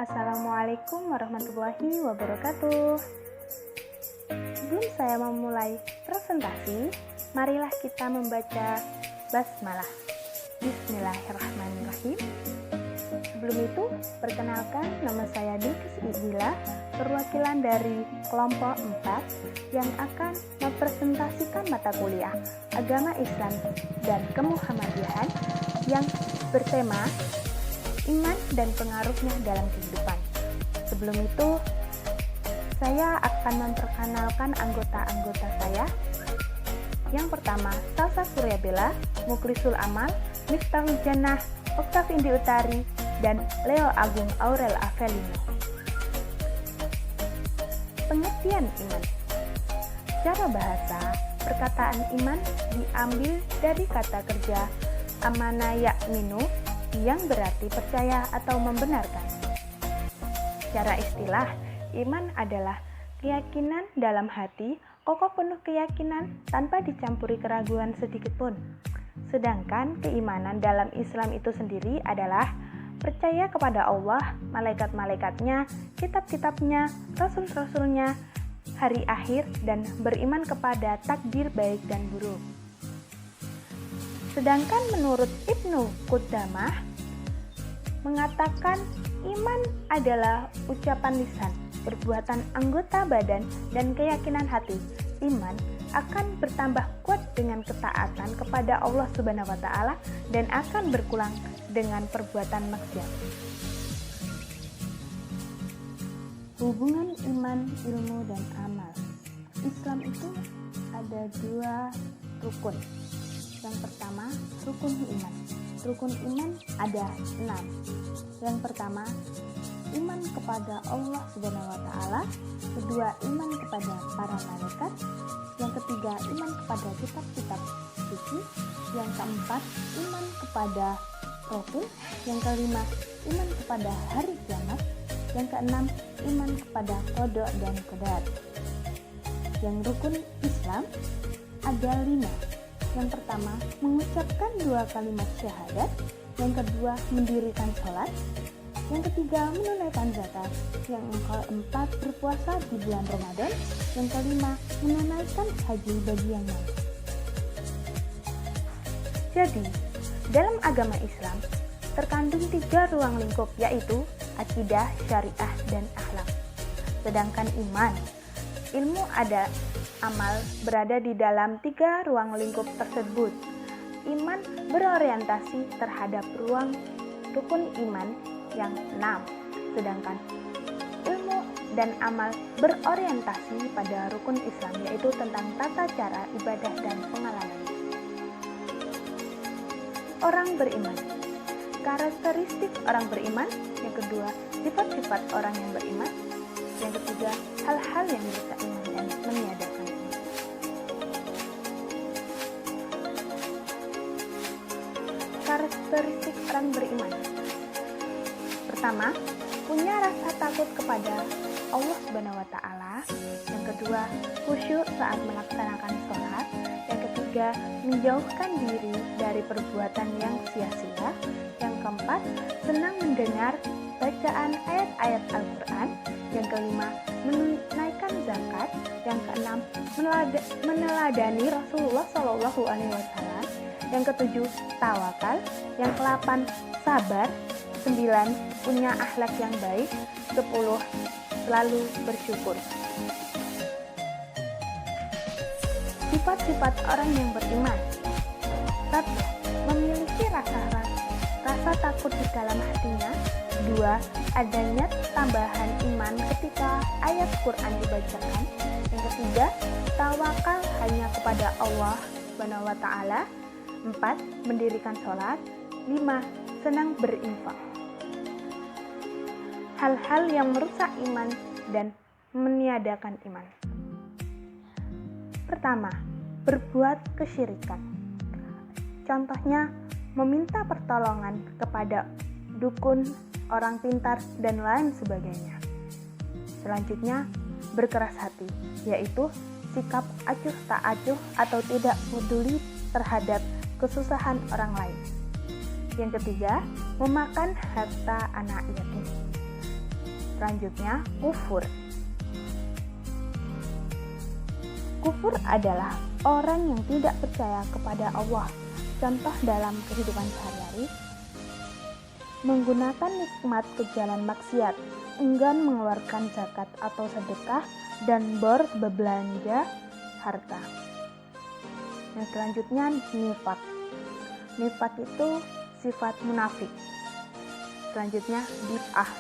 Assalamualaikum warahmatullahi wabarakatuh. Sebelum saya memulai presentasi, marilah kita membaca basmalah. Bismillahirrahmanirrahim. Sebelum itu, perkenalkan, nama saya Dikis Ibila, perwakilan dari kelompok 4 yang akan mempresentasikan mata kuliah Agama Islam dan Kemuhammadiyahan yang bertema Iman dan Pengaruhnya dalam Kehidupan. Sebelum itu, saya akan memperkenalkan anggota-anggota saya. Yang pertama, Salsa Suryabella, Muklisul Amal, Miftahul Jannah, Oktaf Indi Utari, dan Leo Agung Aurel Avelino. Pengertian iman. Secara bahasa, perkataan iman diambil dari kata kerja amana ya'minu yang berarti percaya atau membenarkan. Secara istilah, iman adalah keyakinan dalam hati, kokoh penuh keyakinan tanpa dicampuri keraguan sedikitpun. Sedangkan keimanan dalam Islam itu sendiri adalah percaya kepada Allah, malaikat-malaikatnya, kitab-kitabnya, rasul-rasulnya, hari akhir, dan beriman kepada takdir baik dan buruk. Sedangkan menurut Ibnu Qudamah mengatakan iman adalah ucapan lisan, perbuatan anggota badan, dan keyakinan hati. Iman akan bertambah kuat dengan ketaatan kepada Allah Subhanahu wa Ta'ala dan akan berkurang dengan perbuatan maksiat. Hubungan iman, ilmu, dan amal. Islam itu ada 2 rukun. Yang pertama, rukun iman. Rukun iman ada 6. Yang pertama, iman kepada Allah Subhanahu wa Ta'ala. Kedua, iman kepada para malaikat. Yang ketiga, iman kepada kitab-kitab suci. Yang keempat, iman kepada Rasul. Yang kelima, iman kepada hari kiamat. Yang keenam, iman kepada qada dan qadar. Yang rukun Islam ada 5. Yang pertama, mengucapkan 2 kalimat syahadat. Yang kedua, mendirikan sholat. Yang ketiga, menunaikan zakat. Yang keempat, berpuasa di bulan Ramadan. Yang kelima, menunaikan haji bagi yang mampu. Jadi, dalam agama Islam terkandung 3 ruang lingkup, yaitu akidah, syariah, dan akhlak. Sedangkan iman, ilmu, ada amal berada di dalam 3 ruang lingkup tersebut. Iman berorientasi terhadap ruang rukun iman yang 6, sedangkan ilmu dan amal berorientasi pada rukun Islam, yaitu tentang tata cara ibadah dan pengalaman. Orang beriman. Karakteristik orang beriman. Yang kedua, sifat-sifat orang yang beriman. Yang ketiga, hal-hal yang merusak iman dan meniadakan iman. Karakteristik orang beriman. Pertama, punya rasa takut kepada Allah Subhanahu wa Ta'ala. Yang kedua, khusyuk saat melaksanakan sholat. Yang ketiga, menjauhkan diri dari perbuatan yang sia-sia. Yang keempat, senang mendengar bacaan ayat-ayat Al-Quran. Yang kelima, menunaikan zakat. Yang keenam, meneladani Rasulullah SAW. Yang ketujuh, tawakal. Yang ke-8, sabar. 9, punya akhlak yang baik. 10, selalu bersyukur. Sifat-sifat orang yang beriman. 1. Memiliki rasa takut di dalam hatinya. 2. Adanya tambahan iman ketika ayat Quran dibacakan. Yang ketiga, tawakal hanya kepada Allah Subhanahu wa Ta'ala. 4. Mendirikan sholat. 5. Senang berinfak. Hal-hal yang merusak iman dan meniadakan iman. Pertama, berbuat kesyirikan. Contohnya, meminta pertolongan kepada dukun, orang pintar, dan lain sebagainya. Selanjutnya, berkeras hati, yaitu sikap acuh tak acuh atau tidak peduli terhadap kesusahan orang lain. Yang ketiga, memakan harta anak yatim. Selanjutnya, kufur. Kufur adalah orang yang tidak percaya kepada Allah. Contoh dalam kehidupan sehari-hari, menggunakan nikmat ke jalan maksiat, enggan mengeluarkan zakat atau sedekah, dan berbelanja harta. Yang selanjutnya, nifak. Nifak itu sifat munafik. Selanjutnya, bid'ah.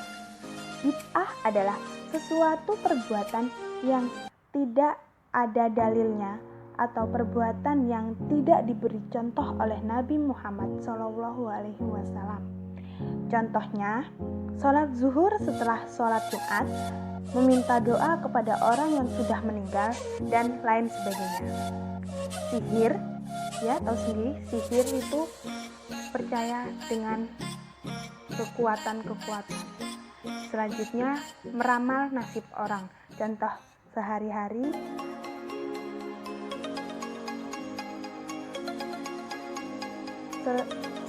Bid'ah adalah sesuatu perbuatan yang tidak ada dalilnya atau perbuatan yang tidak diberi contoh oleh Nabi Muhammad SAW. Contohnya, sholat zuhur setelah sholat Jumat, meminta doa kepada orang yang sudah meninggal, dan lain sebagainya. Sihir, ya tahu sendiri, sihir itu percaya dengan kekuatan-kekuatan. Selanjutnya, meramal nasib orang. Contoh sehari-hari,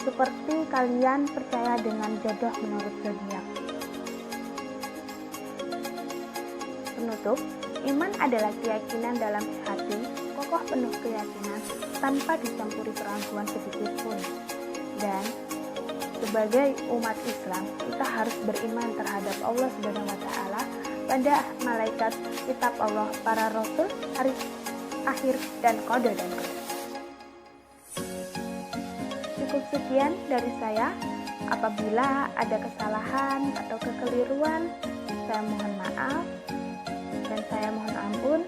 seperti kalian percaya dengan jodoh menurut zodiak. Penutup, iman adalah keyakinan dalam hati, kokoh penuh keyakinan tanpa dicampuri keraguan sedikit pun. Dan sebagai umat Islam, kita harus beriman terhadap Allah Subhanahu wa taala, pada malaikat, kitab Allah, para rasul, hari akhir, dan qada dan qadar. Cukup sekian dari saya. Apabila ada kesalahan atau kekeliruan, saya mohon maaf dan saya mohon ampun.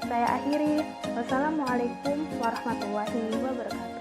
Saya akhiri. Wassalamualaikum warahmatullahi wabarakatuh.